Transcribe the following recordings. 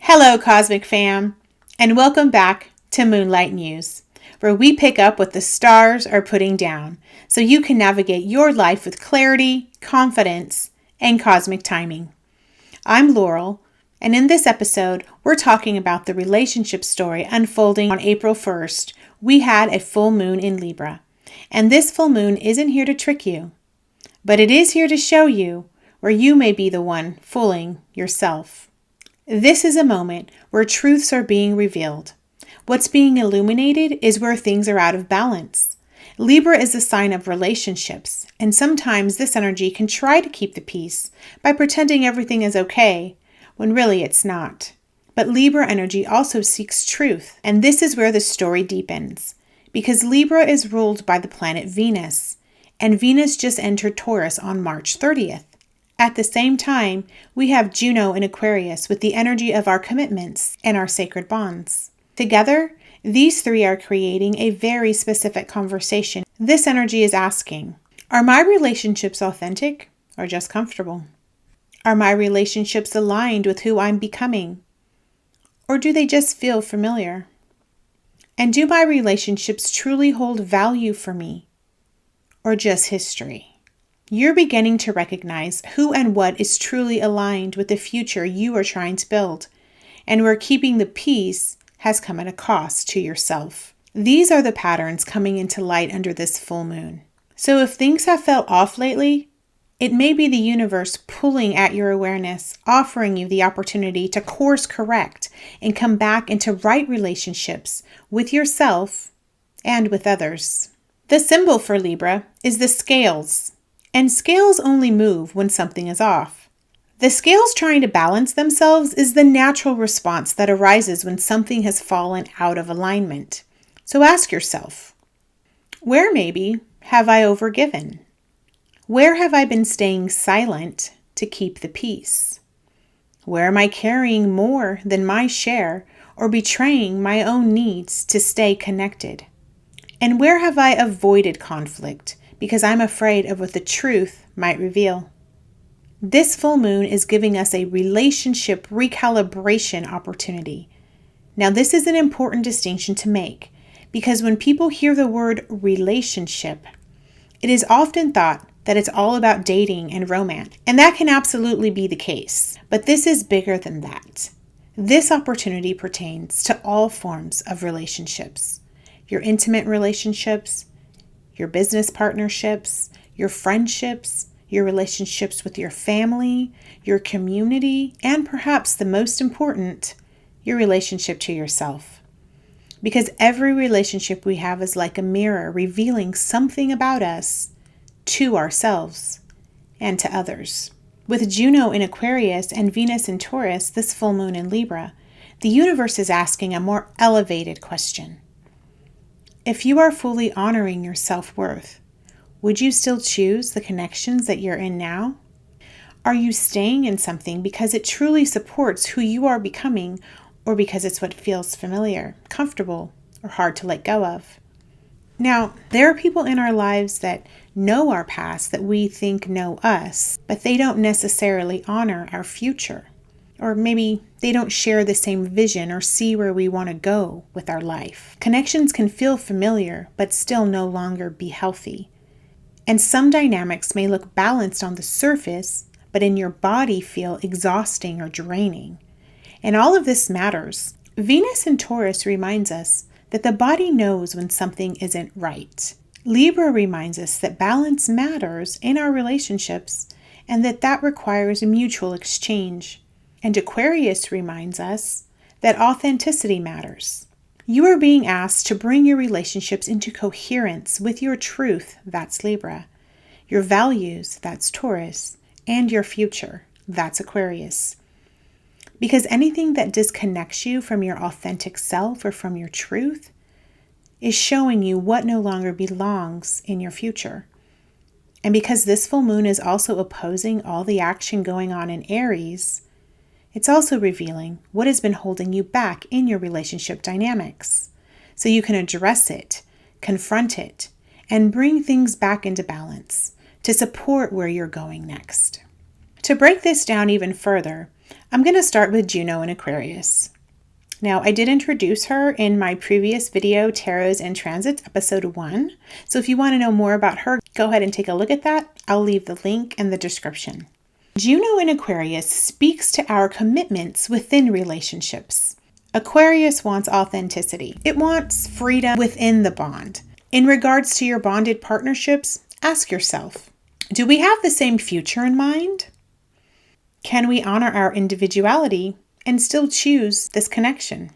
Hello, Cosmic Fam, and welcome back to Moonlight News, where we pick up what the stars are putting down so you can navigate your life with clarity, confidence, and cosmic timing. I'm Laurel, and in this episode, we're talking about the relationship story unfolding on April 1st. We had a full moon in Libra, and this full moon isn't here to trick you, but it is here to show you where you may be the one fooling yourself. This is a moment where truths are being revealed. What's being illuminated is where things are out of balance. Libra is a sign of relationships, and sometimes this energy can try to keep the peace by pretending everything is okay, when really it's not. But Libra energy also seeks truth, and this is where the story deepens, because Libra is ruled by the planet Venus, and Venus just entered Taurus on March 30th. At the same time, we have Juno in Aquarius with the energy of our commitments and our sacred bonds. Together, these three are creating a very specific conversation. This energy is asking, are my relationships authentic or just comfortable? Are my relationships aligned with who I'm becoming? Or do they just feel familiar? And do my relationships truly hold value for me or just history? You're beginning to recognize who and what is truly aligned with the future you are trying to build, and where keeping the peace has come at a cost to yourself. These are the patterns coming into light under this full moon. So if things have felt off lately, it may be the universe pulling at your awareness, offering you the opportunity to course correct and come back into right relationships with yourself and with others. The symbol for Libra is the scales. And scales only move when something is off. The scales trying to balance themselves is the natural response that arises when something has fallen out of alignment. So ask yourself, where maybe have I overgiven? Where have I been staying silent to keep the peace? Where am I carrying more than my share or betraying my own needs to stay connected? And where have I avoided conflict because I'm afraid of what the truth might reveal? This full moon is giving us a relationship recalibration opportunity. Now, this is an important distinction to make because when people hear the word relationship, it is often thought that it's all about dating and romance, and that can absolutely be the case. But this is bigger than that. This opportunity pertains to all forms of relationships. Your intimate relationships, your business partnerships, your friendships, your relationships with your family, your community, and perhaps the most important, your relationship to yourself. Because every relationship we have is like a mirror revealing something about us to ourselves and to others. With Juno in Aquarius and Venus in Taurus, this full moon in Libra, the universe is asking a more elevated question. If you are fully honoring your self-worth, would you still choose the connections that you're in now? Are you staying in something because it truly supports who you are becoming or because it's what feels familiar, comfortable, or hard to let go of? Now, there are people in our lives that know our past that we think know us, but they don't necessarily honor our future. Or maybe they don't share the same vision or see where we want to go with our life. Connections can feel familiar, but still no longer be healthy. And some dynamics may look balanced on the surface, but in your body feel exhausting or draining. And all of this matters. Venus in Taurus reminds us that the body knows when something isn't right. Libra reminds us that balance matters in our relationships and that requires a mutual exchange. And Aquarius reminds us that authenticity matters. You are being asked to bring your relationships into coherence with your truth, that's Libra, your values, that's Taurus, and your future, that's Aquarius. Because anything that disconnects you from your authentic self or from your truth is showing you what no longer belongs in your future. And because this full moon is also opposing all the action going on in Aries, it's also revealing what has been holding you back in your relationship dynamics, so you can address it, confront it, and bring things back into balance to support where you're going next. To break this down even further, I'm going to start with Juno in Aquarius. Now, I did introduce her in my previous video, Tarots and Transits, episode 1. So if you want to know more about her, go ahead and take a look at that. I'll leave the link in the description. Juno in Aquarius speaks to our commitments within relationships. Aquarius wants authenticity. It wants freedom within the bond. In regards to your bonded partnerships, ask yourself, do we have the same future in mind? Can we honor our individuality and still choose this connection?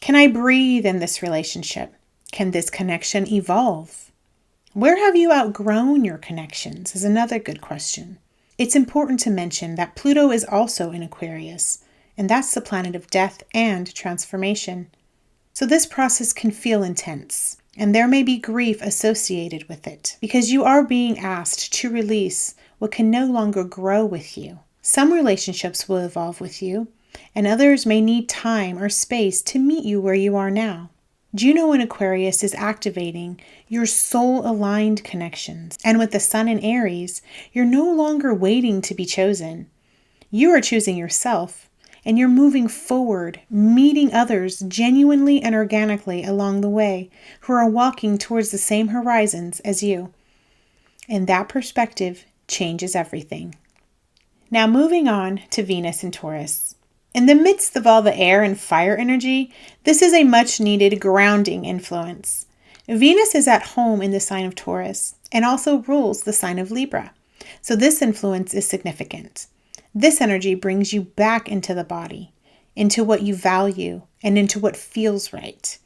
Can I breathe in this relationship? Can this connection evolve? Where have you outgrown your connections is another good question. It's important to mention that Pluto is also in Aquarius, and that's the planet of death and transformation. So this process can feel intense, and there may be grief associated with it, because you are being asked to release what can no longer grow with you. Some relationships will evolve with you, and others may need time or space to meet you where you are now. Juno in Aquarius is activating your soul-aligned connections, and with the Sun in Aries, you're no longer waiting to be chosen. You are choosing yourself, and you're moving forward, meeting others genuinely and organically along the way who are walking towards the same horizons as you. And that perspective changes everything. Now moving on to Venus in Taurus. In the midst of all the air and fire energy, this is a much needed grounding influence. Venus is at home in the sign of Taurus and also rules the sign of Libra. So this influence is significant. This energy brings you back into the body, into what you value, and into what feels right.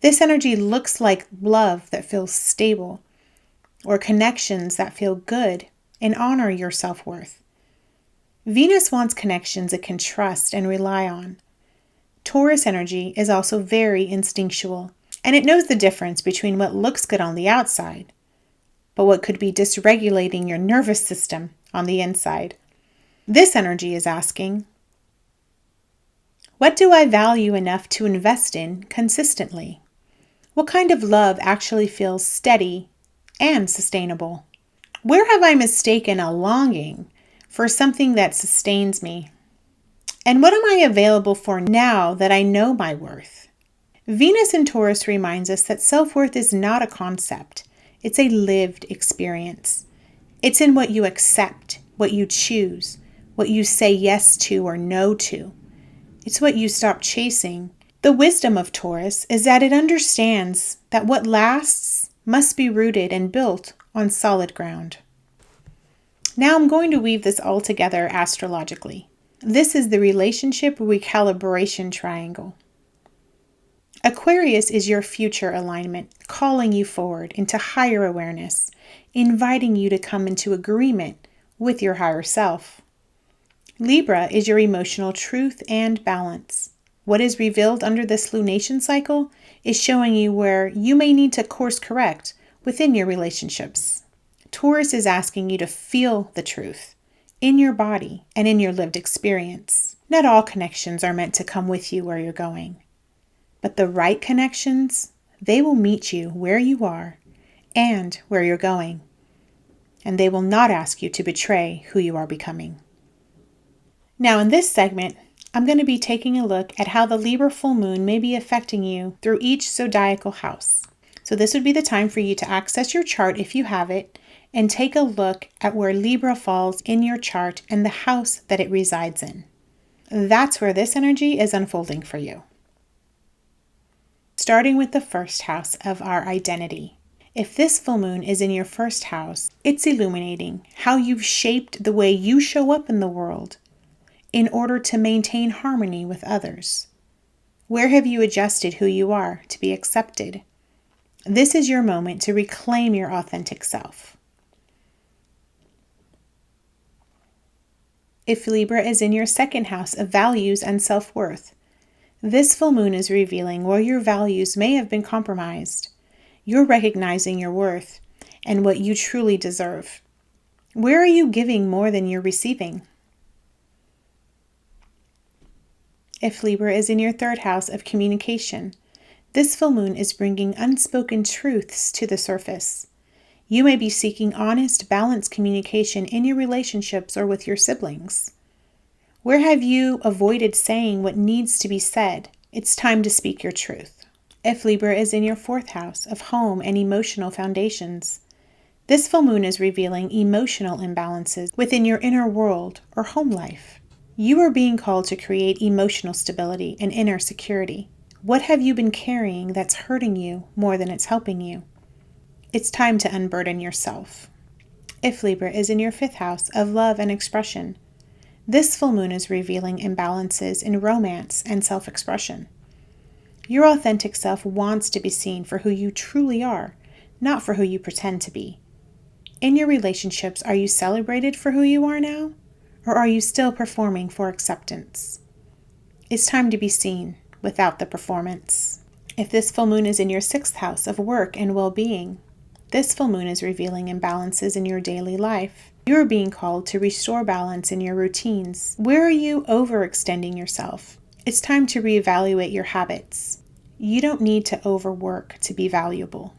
This energy looks like love that feels stable, or connections that feel good and honor your self-worth. Venus wants connections it can trust and rely on. Taurus energy is also very instinctual, and it knows the difference between what looks good on the outside, but what could be dysregulating your nervous system on the inside. This energy is asking, what do I value enough to invest in consistently? What kind of love actually feels steady and sustainable? Where have I mistaken a longing for something that sustains me? And what am I available for now that I know my worth? Venus in Taurus reminds us that self-worth is not a concept. It's a lived experience. It's in what you accept, what you choose, what you say yes to or no to. It's what you stop chasing. The wisdom of Taurus is that it understands that what lasts must be rooted and built on solid ground. Now I'm going to weave this all together astrologically. This is the relationship recalibration triangle. Aquarius is your future alignment, calling you forward into higher awareness, inviting you to come into agreement with your higher self. Libra is your emotional truth and balance. What is revealed under this lunation cycle is showing you where you may need to course correct within your relationships. Taurus is asking you to feel the truth in your body and in your lived experience. Not all connections are meant to come with you where you're going, but the right connections, they will meet you where you are and where you're going, and they will not ask you to betray who you are becoming. Now in this segment, I'm going to be taking a look at how the Libra full moon may be affecting you through each zodiacal house. So this would be the time for you to access your chart if you have it and take a look at where Libra falls in your chart and the house that it resides in. That's where this energy is unfolding for you. Starting with the first house of our identity. If this full moon is in your first house, it's illuminating how you've shaped the way you show up in the world in order to maintain harmony with others. Where have you adjusted who you are to be accepted? This is your moment to reclaim your authentic self. If Libra is in your second house of values and self-worth, this full moon is revealing where your values may have been compromised. You're recognizing your worth and what you truly deserve. Where are you giving more than you're receiving? If Libra is in your third house of communication, this full moon is bringing unspoken truths to the surface. You may be seeking honest, balanced communication in your relationships or with your siblings. Where have you avoided saying what needs to be said? It's time to speak your truth. If Libra is in your 4th house of home and emotional foundations, this full moon is revealing emotional imbalances within your inner world or home life. You are being called to create emotional stability and inner security. What have you been carrying that's hurting you more than it's helping you? It's time to unburden yourself. If Libra is in your 5th house of love and expression, this full moon is revealing imbalances in romance and self-expression. Your authentic self wants to be seen for who you truly are, not for who you pretend to be. In your relationships, are you celebrated for who you are now? Or are you still performing for acceptance? It's time to be seen without the performance. If this full moon is in your 6th house of work and well-being, this full moon is revealing imbalances in your daily life. You are being called to restore balance in your routines. Where are you overextending yourself? It's time to reevaluate your habits. You don't need to overwork to be valuable.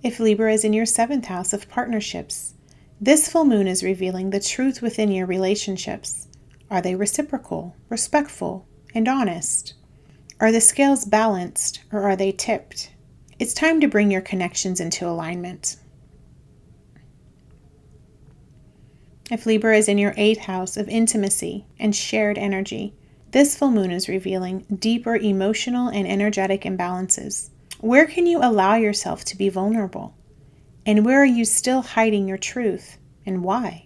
If Libra is in your 7th house of partnerships, this full moon is revealing the truth within your relationships. Are they reciprocal, respectful, and honest? Are the scales balanced or are they tipped? It's time to bring your connections into alignment. If Libra is in your 8th house of intimacy and shared energy, this full moon is revealing deeper emotional and energetic imbalances. Where can you allow yourself to be vulnerable? And where are you still hiding your truth, and why?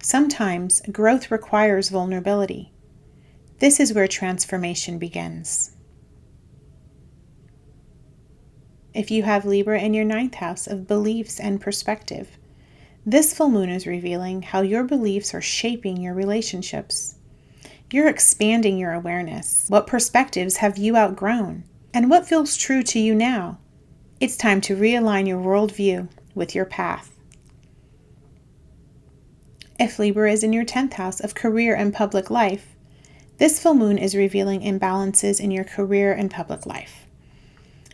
Sometimes growth requires vulnerability. This is where transformation begins. If you have Libra in your 9th house of beliefs and perspective, this full moon is revealing how your beliefs are shaping your relationships. You're expanding your awareness. What perspectives have you outgrown? And what feels true to you now? It's time to realign your worldview with your path. If Libra is in your 10th house of career and public life, this full moon is revealing imbalances in your career and public life.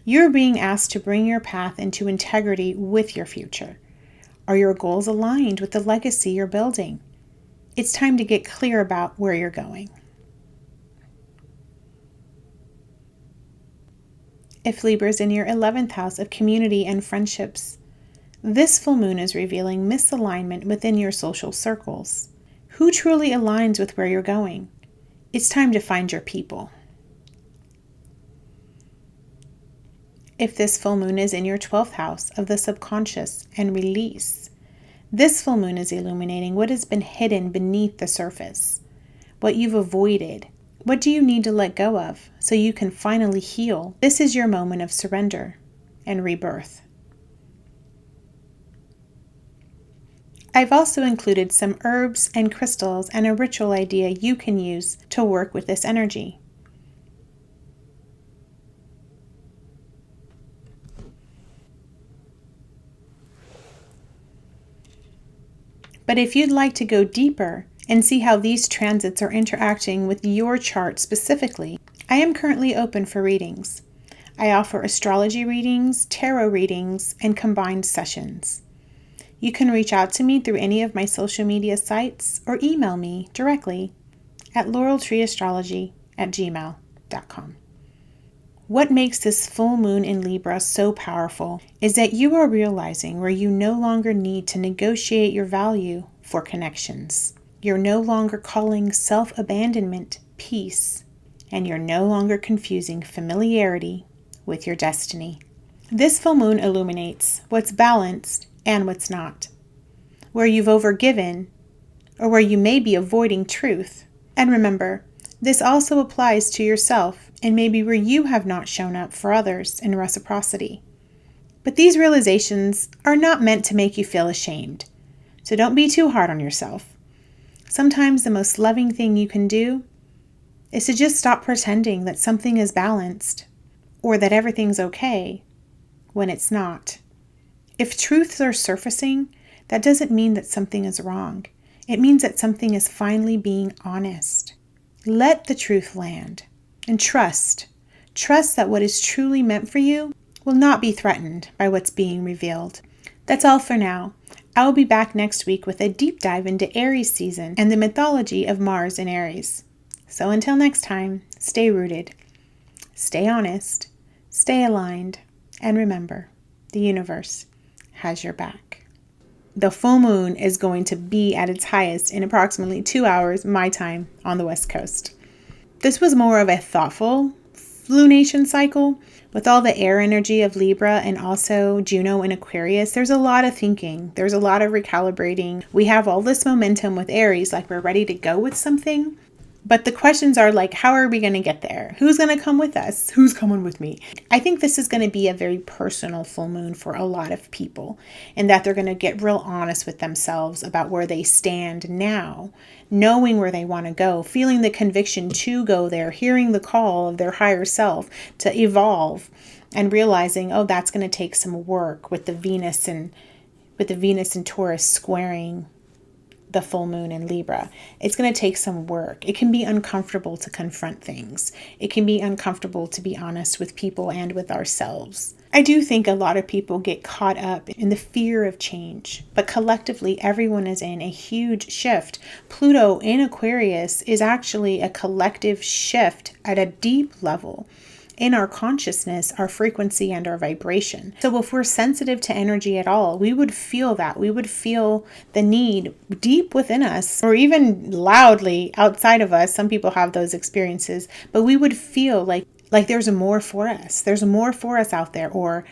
You're being asked to bring your path into integrity with your future. Are your goals aligned with the legacy you're building? It's time to get clear about where you're going. If Libra is in your 11th house of community and friendships, this full moon is revealing misalignment within your social circles. Who truly aligns with where you're going? It's time to find your people. If this full moon is in your 12th house of the subconscious and release, this full moon is illuminating what has been hidden beneath the surface, what you've avoided. What do you need to let go of so you can finally heal? This is your moment of surrender and rebirth. I've also included some herbs and crystals and a ritual idea you can use to work with this energy. But if you'd like to go deeper and see how these transits are interacting with your chart specifically, I am currently open for readings. I offer astrology readings, tarot readings, and combined sessions. You can reach out to me through any of my social media sites or email me directly at laureltreeastrology@gmail.com. What makes this full moon in Libra so powerful is that you are realizing where you no longer need to negotiate your value for connections. You're no longer calling self-abandonment peace, and you're no longer confusing familiarity with your destiny. This full moon illuminates what's balanced and what's not, where you've overgiven or where you may be avoiding truth. And remember, this also applies to yourself and maybe where you have not shown up for others in reciprocity. But these realizations are not meant to make you feel ashamed, so don't be too hard on yourself. Sometimes the most loving thing you can do is to just stop pretending that something is balanced or that everything's okay when it's not. If truths are surfacing, that doesn't mean that something is wrong. It means that something is finally being honest. Let the truth land and trust. Trust that what is truly meant for you will not be threatened by what's being revealed. That's all for now. I will be back next week with a deep dive into Aries season and the mythology of Mars in Aries. So until next time, stay rooted, stay honest, stay aligned, and remember, the universe has your back. The full moon is going to be at its highest in approximately 2 hours, my time, on the West Coast. This was more of a thoughtful lunation cycle. With all the air energy of Libra and also Juno in Aquarius, there's a lot of thinking. There's a lot of recalibrating. We have all this momentum with Aries, like we're ready to go with something. But the questions are like, how are we going to get there? Who's going to come with us? Who's coming with me? I think this is going to be a very personal full moon for a lot of people, and that they're going to get real honest with themselves about where they stand now, knowing where they want to go, feeling the conviction to go there, hearing the call of their higher self to evolve, and realizing, oh, that's going to take some work with the Venus and Taurus squaring the full moon in Libra. It's going to take some work. It can be uncomfortable to confront things. It can be uncomfortable to be honest with people and with ourselves. I do think a lot of people get caught up in the fear of change, but collectively everyone is in a huge shift. Pluto in Aquarius is actually a collective shift at a deep level in our consciousness, our frequency, and our vibration. So if we're sensitive to energy at all, we would feel that. We would feel the need deep within us, or even loudly outside of us. Some people have those experiences, but we would feel like there's more for us. There's more for us out there, or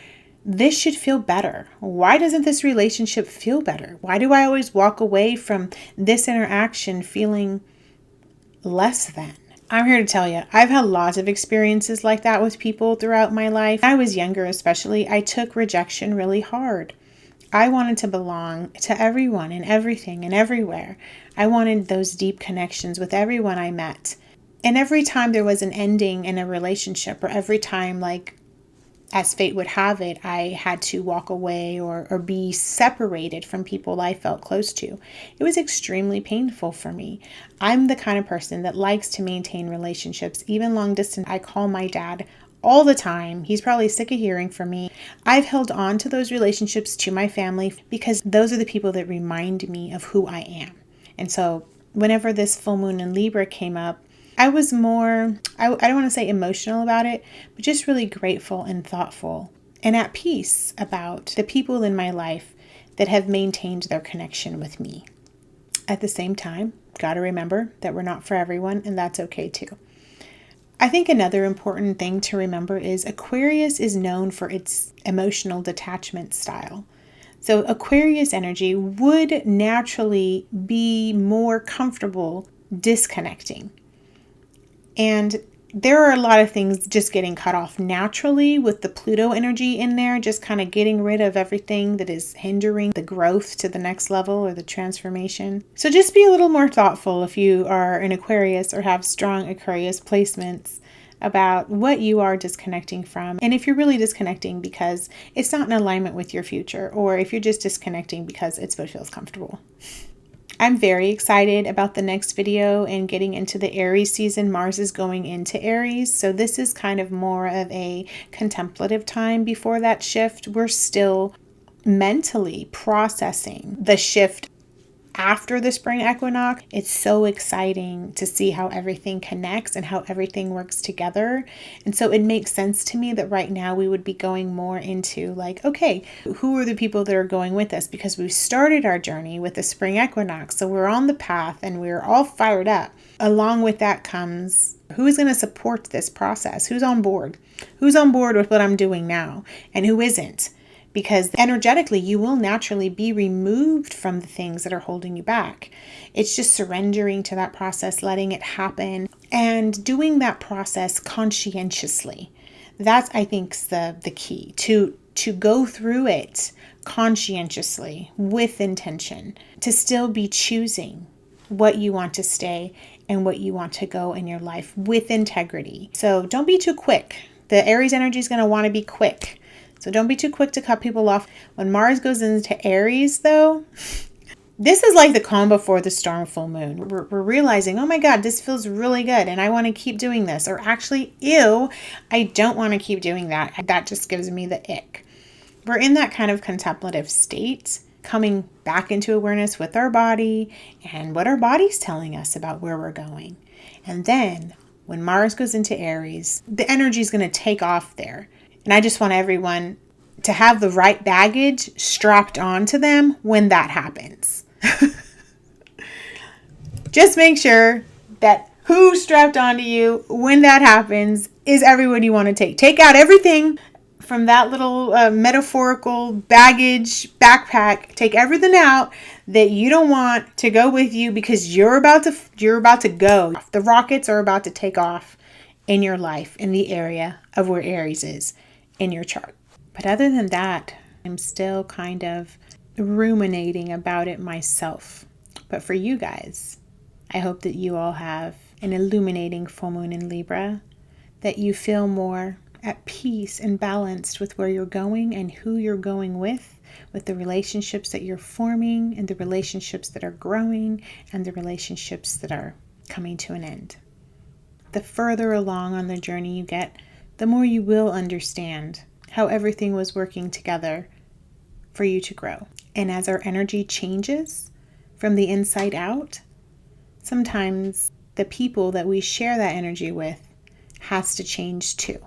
this should feel better. Why doesn't this relationship feel better? Why do I always walk away from this interaction feeling less than? I'm here to tell you, I've had lots of experiences like that with people throughout my life. When I was younger, especially, I took rejection really hard. I wanted to belong to everyone and everything and everywhere. I wanted those deep connections with everyone I met. And every time there was an ending in a relationship, or every time, like, as fate would have it, I had to walk away or be separated from people I felt close to. It was extremely painful for me. I'm the kind of person that likes to maintain relationships, even long distance. I call my dad all the time. He's probably sick of hearing from me. I've held on to those relationships to my family because those are the people that remind me of who I am. And so whenever this full moon in Libra came up, I was more, I don't want to say emotional about it, but just really grateful and thoughtful and at peace about the people in my life that have maintained their connection with me. At the same time, got to remember that we're not for everyone, and that's okay too. I think another important thing to remember is Aquarius is known for its emotional detachment style. So Aquarius energy would naturally be more comfortable disconnecting. And there are a lot of things just getting cut off naturally with the Pluto energy in there, just kind of getting rid of everything that is hindering the growth to the next level or the transformation. So just be a little more thoughtful if you are an Aquarius or have strong Aquarius placements about what you are disconnecting from. And if you're really disconnecting because it's not in alignment with your future, or if you're just disconnecting because it's what feels comfortable. I'm very excited about the next video and getting into the Aries season. Mars is going into Aries, so this is kind of more of a contemplative time before that shift. We're still mentally processing the shift after the spring equinox. It's so exciting to see how everything connects and how everything works together. And so it makes sense to me that right now we would be going more into like, okay, who are the people that are going with us? Because we've started our journey with the spring equinox. So we're on the path and we're all fired up. Along with that comes who is going to support this process? Who's on board? Who's on board with what I'm doing now? And who isn't? Because energetically, you will naturally be removed from the things that are holding you back. It's just surrendering to that process, letting it happen, and doing that process conscientiously. That's, I think, the key, to go through it conscientiously, with intention, to still be choosing what you want to stay and what you want to go in your life with integrity. So don't be too quick. The Aries energy is going to want to be quick. So don't be too quick to cut people off. When Mars goes into Aries, though, this is like the calm before the storm full moon. We're realizing, oh my God, this feels really good and I want to keep doing this. Or actually, ew, I don't want to keep doing that. That just gives me the ick. We're in that kind of contemplative state coming back into awareness with our body and what our body's telling us about where we're going. And then when Mars goes into Aries, the energy is going to take off there. And I just want everyone to have the right baggage strapped onto them when that happens. Just make sure that who's strapped onto you when that happens is everyone you want to take. Take out everything from that little metaphorical baggage backpack. Take everything out that you don't want to go with you because you're about to go. The rockets are about to take off in your life, in the area of where Aries is in your chart. But other than that, I'm still kind of ruminating about it myself. But for you guys, I hope that you all have an illuminating full moon in Libra, that you feel more at peace and balanced with where you're going and who you're going with the relationships that you're forming and the relationships that are growing and the relationships that are coming to an end. The further along on the journey you get, the more you will understand how everything was working together for you to grow. And as our energy changes from the inside out, sometimes the people that we share that energy with has to change too.